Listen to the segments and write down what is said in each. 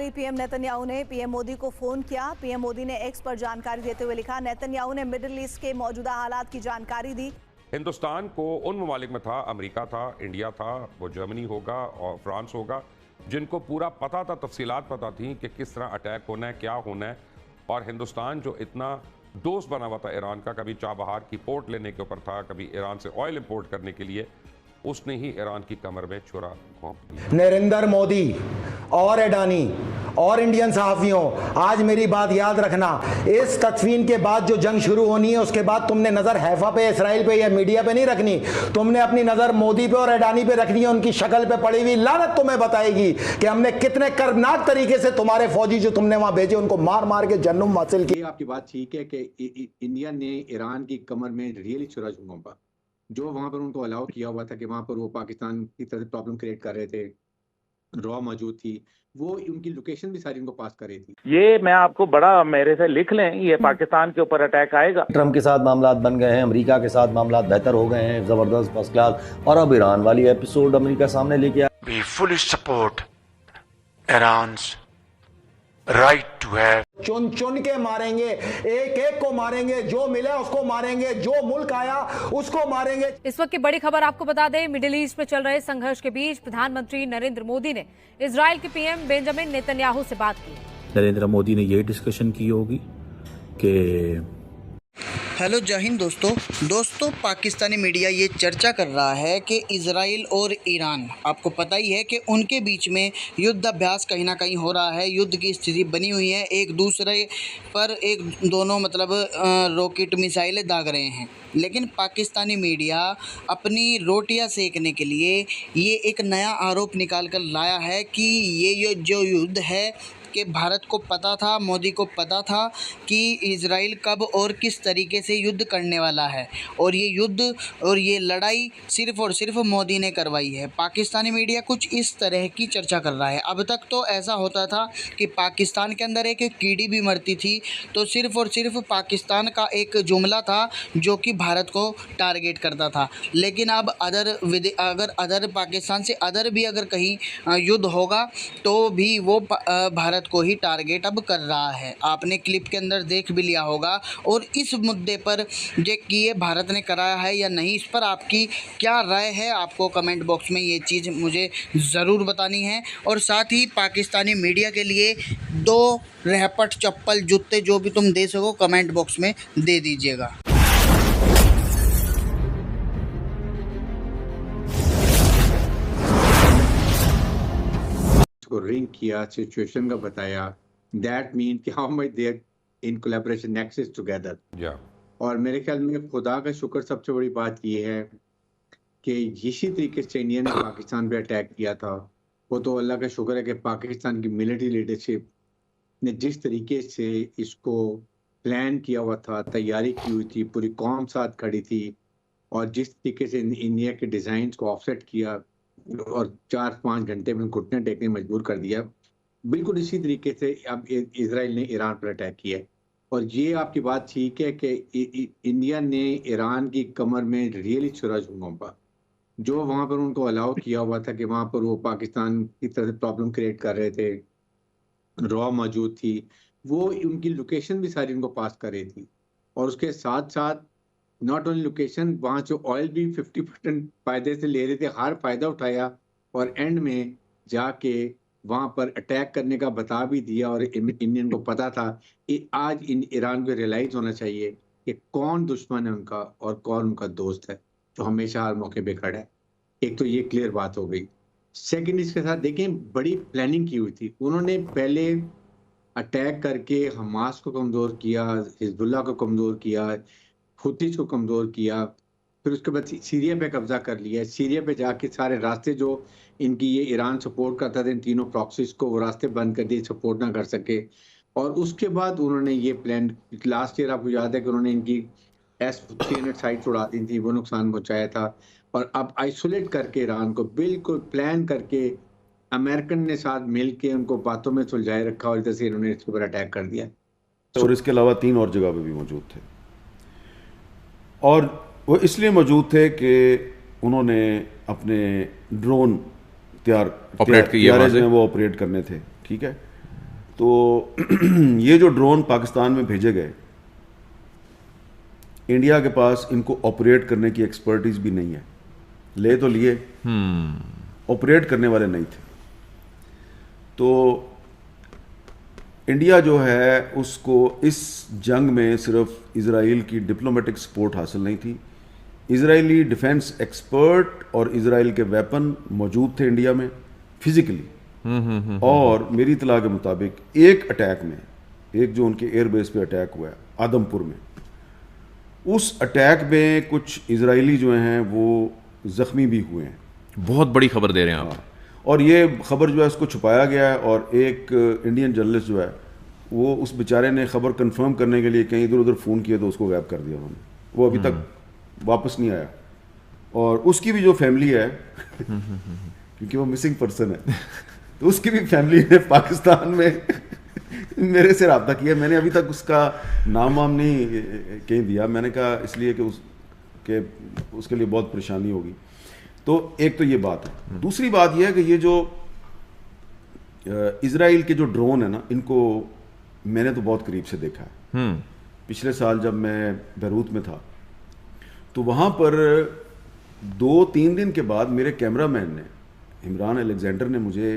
Israeli PM Netanyahu ने PM Modi को phone किया। पीएम मोदी ने एक्स पर जानकारी देते हुए लिखा, नेतन्याहू ने मिडिल ईस्ट के मौजूदा हालात की जानकारी दी। हिंदुस्तान को उन ममालिक में था, अमेरिका था, इंडिया था, वो जर्मनी होगा और फ्रांस होगा, जिनको पूरा पता था, तफसीलात पता थी कि किस तरह अटैक होना है, क्या होना है। और हिंदुस्तान जो इतना दोस्त बना हुआ था ईरान का, कभी चाबहार की पोर्ट लेने के ऊपर था, कभी ईरान से ऑयल इंपोर्ट करने के लिए, उसने ही ईरान की कमर में छुरा घोंप दिया। नरेंद्र मोदी और अडानी और इंडियन सहाफियों, आज मेरी बात याद रखना, इस तस्वीर के बाद जो जंग शुरू होनी है उसके बाद तुमने नजर हैफा पे, इसराइल पे या मीडिया पे नहीं रखनी, तुमने अपनी नजर मोदी पे और अडानी पे रखनी है। उनकी शक्ल पे पड़ी हुई लानत तुम्हें बताएगी कि हमने कितने कर्मनाक तरीके से तुम्हारे फौजी जो तुमने वहां भेजे उनको मार मार के जन्नत हासिल की। आपकी बात ठीक है कि इंडिया ने ईरान की कमर में रियली छुरा घोंपा। जो वहां पर उनको अलाउ किया हुआ था कि वहां पर वो पाकिस्तान की तरह प्रॉब्लम क्रिएट कर रहे थे, रॉ मौजूद थी, वो उनकी लोकेशन भी सारी उनको पास कर रही थी। ये मैं आपको बड़ा मेरे से लिख लें, ये पाकिस्तान के ऊपर अटैक आएगा। ट्रम्प के साथ मामलात बन गए हैं, अमेरिका के साथ मामलात बेहतर हो गए हैं, जबरदस्त फर्स्ट क्लास, और अब ईरान वाली एपिसोड अमेरिका सामने लेके आया। We fully support Iran's right to have। चुन चुन के मारेंगे, एक एक को मारेंगे, जो मिला उसको मारेंगे, जो मुल्क आया उसको मारेंगे। इस वक्त की बड़ी खबर आपको बता दें, मिडिल ईस्ट में चल रहे संघर्ष के बीच प्रधानमंत्री नरेंद्र मोदी ने इजराइल के पीएम बेंजामिन नेतन्याहू से बात की। नरेंद्र मोदी ने ये डिस्कशन की होगी कि हेलो जय हिंद दोस्तों, पाकिस्तानी मीडिया ये चर्चा कर रहा है कि इजराइल और ईरान, आपको पता ही है कि उनके बीच में युद्ध अभ्यास कहीं ना कहीं हो रहा है, युद्ध की स्थिति बनी हुई है, एक दूसरे पर दोनों रॉकेट मिसाइलें दाग रहे हैं। लेकिन पाकिस्तानी मीडिया अपनी रोटियां सेकने के लिए ये एक नया आरोप निकाल कर लाया है कि ये जो युद्ध है कि भारत को पता था, मोदी को पता था कि इजराइल कब और किस तरीके से युद्ध करने वाला है, और ये युद्ध और ये लड़ाई सिर्फ़ और सिर्फ मोदी ने करवाई है। पाकिस्तानी मीडिया कुछ इस तरह की चर्चा कर रहा है। अब तक तो ऐसा होता था कि पाकिस्तान के अंदर एक कीड़ी भी मरती थी तो सिर्फ़ और सिर्फ पाकिस्तान का एक जुमला था जो कि भारत को टारगेट करता था। लेकिन अब अदर पाकिस्तान से अदर भी अगर कहीं युद्ध होगा तो भी वो भारत को ही टारगेट अब कर रहा है। आपने क्लिप के अंदर देख भी लिया होगा। और इस मुद्दे पर ये भारत ने कराया है या नहीं, इस पर आपकी क्या राय है, आपको कमेंट बॉक्स में ये चीज़ मुझे ज़रूर बतानी है। और साथ ही पाकिस्तानी मीडिया के लिए 2 रहपट चप्पल जूते जो भी तुम दे सको कमेंट बॉक्स में दे दीजिएगा। को रिंग किया, सिचुएशन का बताया, दैट मीन कि how much they in collaboration nexus together. और मेरे ख्याल में खुदा का शुक्र सबसे बड़ी बात ये है कि इसी तरीके से इंडिया ने पाकिस्तान पे अटैक किया था। वो तो अल्लाह का शुक्र है कि पाकिस्तान की मिलिट्री लीडरशिप ने जिस तरीके से इसको प्लान किया हुआ था, तैयारी की हुई थी, पूरी कौम साथ खड़ी थी, और जिस तरीके से इंडिया के डिज़ाइन को ऑफसेट किया और 4-5 घंटे में घुटने टेकने मजबूर कर दिया, बिल्कुल इसी तरीके से अब इजराइल ने ईरान पर अटैक किया है। और ये आपकी बात ठीक है कि इंडिया ने ईरान की कमर में रियली छुरा घोंपा। जो वहाँ पर उनको अलाउ किया हुआ था कि वहाँ पर वो पाकिस्तान की तरह प्रॉब्लम क्रिएट कर रहे थे, रॉ मौजूद थी, वो उनकी लोकेशन भी सारी उनको पास कर रही थी। और उसके साथ साथ नॉट ओनली लोकेशन, वहाँ जो ऑयल भी 50% फायदे से ले रहे थे, हर फायदा उठाया और एंड में जाके वहाँ पर अटैक करने का बता भी दिया। और इंडियन को पता था कि आज ईरान को रियलाइज होना चाहिए कि कौन दुश्मन है उनका और कौन उनका दोस्त है, जो हमेशा हर मौके पे खड़ा है। एक तो ये क्लियर बात हो गई। सेकंड, इसके साथ देखें, बड़ी प्लानिंग की हुई थी। उन्होंने पहले अटैक करके हमास को कमज़ोर किया, हिजबुल्लाह को कमज़ोर किया, हुतीस को कमज़ोर किया, फिर उसके बाद सीरिया पे कब्जा कर लिया। सीरिया पे जाके सारे रास्ते जो इनकी ये ईरान सपोर्ट करता था, इन तीनों प्रॉक्सीज को वो रास्ते बंद कर दिए, सपोर्ट ना कर सके। और उसके बाद उन्होंने ये प्लान, लास्ट ईयर आपको याद है कि उन्होंने इनकी S-300 साइट्स उड़ा दी थी, वो नुकसान पहुँचाया था। और अब आइसोलेट करके ईरान को बिल्कुल प्लान करके अमेरिकन ने साथ मिल के उनको बातों में सुलझाए रखा, और इधर से इन्होंने इसके ऊपर अटैक कर दिया। और इसके अलावा 3 और जगह पे भी मौजूद थे, और वो इसलिए मौजूद थे कि उन्होंने अपने ड्रोन तैयार किए, वो ऑपरेट करने थे, ठीक है। तो ये जो ड्रोन पाकिस्तान में भेजे गए, इंडिया के पास इनको ऑपरेट करने की एक्सपर्टीज भी नहीं है। ले तो लिए, ऑपरेट करने वाले नहीं थे। तो इंडिया जो है उसको इस जंग में सिर्फ इजराइल की डिप्लोमेटिक सपोर्ट हासिल नहीं थी, इजरायली डिफेंस एक्सपर्ट और इजराइल के वेपन मौजूद थे इंडिया में फिजिकली। और मेरी इतला के मुताबिक एक अटैक में, एक जो उनके एयरबेस पे अटैक हुआ है आदमपुर में, उस अटैक में कुछ इजरायली जो हैं वो जख्मी भी हुए हैं। बहुत बड़ी खबर दे रहे हैं आप। और ये खबर जो है उसको छुपाया गया है, और एक इंडियन जर्नलिस्ट जो है वो उस बेचारे ने खबर कंफर्म करने के लिए कहीं इधर उधर फ़ोन किया तो उसको गायब कर दिया उन्होंने। वो अभी तक वापस नहीं आया, और उसकी भी जो फैमिली है क्योंकि वो मिसिंग पर्सन है, तो उसकी भी फैमिली ने पाकिस्तान में मेरे से रब्ता किया। मैंने अभी तक उसका नाम वाम नहीं कहीं दिया, मैंने कहा इसलिए कि उसके लिए बहुत परेशानी होगी। तो एक तो ये बात है। दूसरी बात यह है कि ये जो इजराइल के जो ड्रोन है ना, इनको मैंने तो बहुत करीब से देखा है। पिछले साल जब मैं बैरूत में था तो वहाँ पर 2-3 दिन के बाद मेरे कैमरामैन ने, इमरान अलेक्जेंडर ने मुझे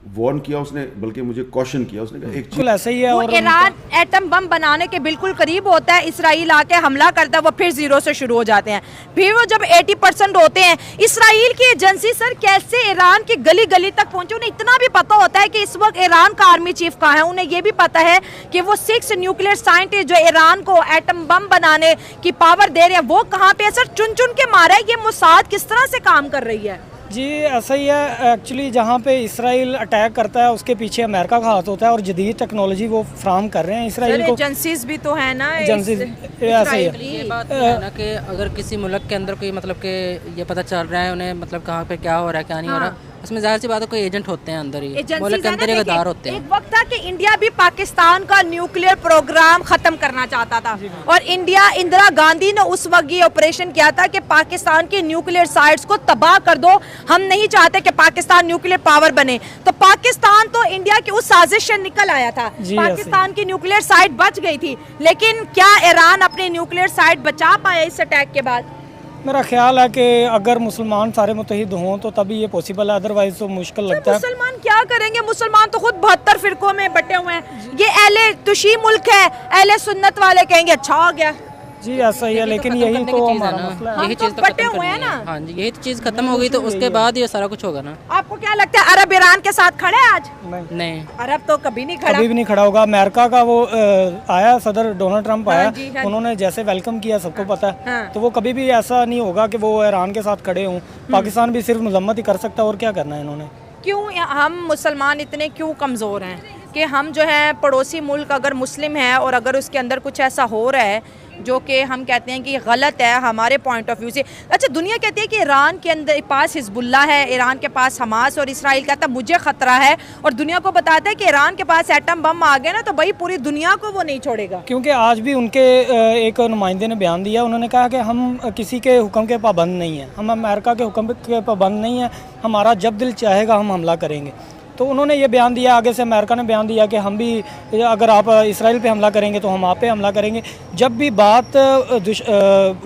वार्न किया, उसने बल्कि मुझे कॉशन किया, उसने कहा एक चीज ऐसा ही है। और ईरान एटम बम बनाने के बिल्कुल करीब होता है, इसराइल आके हमला करता है, वो फिर जीरो से शुरू हो जाते हैं। फिर वो जब 80% होते हैं, इसराइल की एजेंसी सर कैसे ईरान की गली गली तक पहुंचे? उन्हें इतना भी पता होता है कि इस वक्त ईरान का आर्मी चीफ कहाँ है, उन्हें ये भी पता है कि वो 6 न्यूक्लियर साइंटिस्ट जो ईरान को एटम बम बनाने की पावर दे रहे हैं वो कहाँ पे है? सर चुन चुन के मारा है। ये मोसाद किस तरह से काम कर रही है? जी ऐसा ही है। एक्चुअली जहाँ पे इसराइल अटैक करता है उसके पीछे अमेरिका का हाथ होता है, और जदीद टेक्नोलॉजी वो फ्राहम कर रहे हैं इसराइल को। एजेंसीज भी तो है ना, एजेंसीज ऐसा ही है। ये बात है ना कि अगर किसी मुल्क के अंदर कोई मतलब कि ये पता चल रहा है उन्हें मतलब कहाँ पे क्या हो रहा है क्या नहीं हो रहा, उसमें जाहिर सी बात है कोई एजेंट होते हैं अंदर ही, मुल्क के अंदर ही गद्दार होते हैं। एक वक्त था कि इंडिया भी पाकिस्तान का न्यूक्लियर प्रोग्राम खत्म करना चाहता था, और इंदिरा गांधी ने उस वक्त ये ऑपरेशन किया था कि पाकिस्तान की न्यूक्लियर साइट्स को तबाह कर दो, हम नहीं चाहते कि पाकिस्तान न्यूक्लियर पावर बने। तो पाकिस्तान तो इंडिया की उस साजिश से निकल आया था, पाकिस्तान की न्यूक्लियर साइट बच गई थी। लेकिन क्या ईरान अपनी न्यूक्लियर साइट बचा पाया इस अटैक के बाद? मेरा ख्याल है कि अगर मुसलमान सारे मुत्तहिद हों तो तभी ये पॉसिबल है, अदरवाइज तो मुश्किल लगता है। मुसलमान क्या करेंगे? मुसलमान तो खुद 72 फिरकों में बटे हुए हैं। ये अहले तुशी मुल्क है, अहले सुन्नत वाले कहेंगे अच्छा हो गया। जी ऐसा ही है, लेकिन यही तो हमारा मसला है। यही चीज़ तो खत्म करनी है ना। हाँ जी, यही तो चीज़ खत्म हो गई तो उसके बाद ये सारा कुछ होगा ना। आपको क्या लगता है अरब ईरान के साथ खड़े आज? नहीं, अरब तो कभी नहीं खड़ा, कभी भी नहीं खड़ा होगा। अमेरिका का वो आया सदर डोनाल्ड ट्रंप आया, उन्होंने जैसे वेलकम किया सबको पता है, तो वो कभी भी ऐसा नहीं होगा कि वो ईरान के साथ खड़े हों। पाकिस्तान भी सिर्फ मजम्मत ही कर सकता है, और क्या करना है इन्होंने। क्यों हम मुसलमान इतने क्यों कमज़ोर हैं कि हम जो है पड़ोसी मुल्क अगर मुस्लिम है और अगर उसके अंदर कुछ ऐसा हो रहा है जो कि हम कहते हैं कि गलत है हमारे पॉइंट ऑफ व्यू से। अच्छा, दुनिया कहती है कि ईरान के अंदर पास हिजबुल्ला है, ईरान के पास हमास, और इसराइल कहता है मुझे ख़तरा है, और दुनिया को बताता है कि ईरान के पास एटम बम आ गए ना तो भाई पूरी दुनिया को वो नहीं छोड़ेगा। क्योंकि आज भी उनके एक नुमाइंदे ने बयान दिया, उन्होंने कहा कि हम किसी के हुक्म के पाबंद नहीं हैं, हम अमेरिका के हुक्म के पाबंद नहीं हैं, हमारा जब दिल चाहेगा हम हमला करेंगे। तो उन्होंने ये बयान दिया, आगे से अमेरिका ने बयान दिया कि हम भी अगर आप इसराइल पे हमला करेंगे तो हम आप पे हमला करेंगे। जब भी बात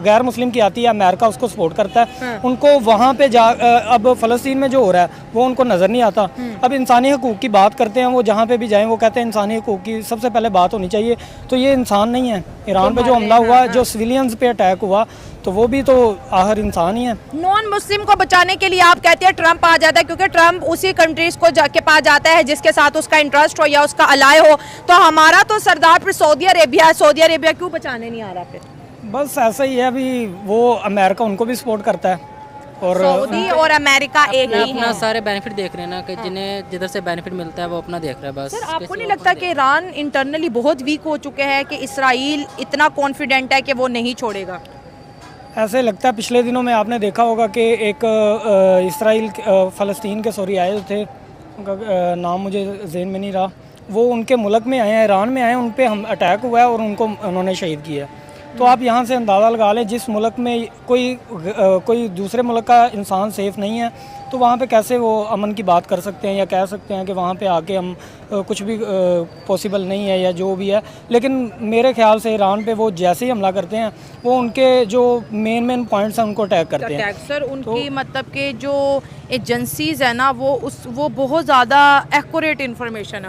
गैर मुस्लिम की आती है अमेरिका उसको सपोर्ट करता है। उनको वहाँ पे अब फ़लस्तीन में जो हो रहा है वो उनको नज़र नहीं आता। अब इंसानी हकूक़ की बात करते हैं, वो जहाँ पे भी जाएँ वो कहते हैं इंसानी हकूक़ की सबसे पहले बात होनी चाहिए। तो ये इंसान नहीं है। ईरान पे जो हमला हुआ, जो सिविलियंस पे अटैक हुआ, तो वो भी तो आखिर इंसान ही है। नॉन मुस्लिम को बचाने के लिए आप कहते हैं ट्रंप आ जाता है, क्योंकि ट्रंप उसी कंट्रीज को के पास जाता है जिसके साथ उसका इंटरेस्ट हो या उसका अलाय हो। तो हमारा तो सरदार फिर सऊदी अरेबिया है, सऊदी अरेबिया क्यों बचाने नहीं आ रहा? फिर बस ऐसा ही है। अभी वो अमेरिका उनको भी सपोर्ट करता है, और सऊदी और अमेरिका एक ही अपना सारे बेनिफिट देख रहे हैं ना, कि जिन्हें जिधर से बेनिफिट मिलता है वो अपना देख रहा है बस। सर आपको नहीं लगता कि ईरान इंटरनली बहुत वीक हो चुके हैं कि इसराइल इतना कॉन्फिडेंट है कि वो नहीं छोड़ेगा? ऐसे लगता है। पिछले दिनों में आपने देखा होगा कि एक इसराइल फ़लस्तीन के सॉरी आए थे, उनका नाम मुझे ज़हन में नहीं रहा, वो उनके मुल्क में आए हैं, ईरान में आए, उन पे हम अटैक हुआ है और उनको उन्होंने शहीद किया। तो आप यहाँ से अंदाज़ा लगा लें, जिस मुल्क में कोई दूसरे मुल्क का इंसान सेफ़ नहीं है तो वहाँ पे कैसे वो अमन की बात कर सकते हैं या कह सकते हैं कि वहाँ पे आके हम कुछ भी पॉसिबल नहीं है या जो भी है। लेकिन मेरे ख्याल से ईरान पे वो जैसे ही हमला करते हैं वो उनके जो मेन पॉइंट्स हैं उनको अटैक करते हैं। सर उनकी मतलब के जो एजेंसीज है ना वो बहुत ज़्यादा एक्यूरेट इन्फॉर्मेशन है।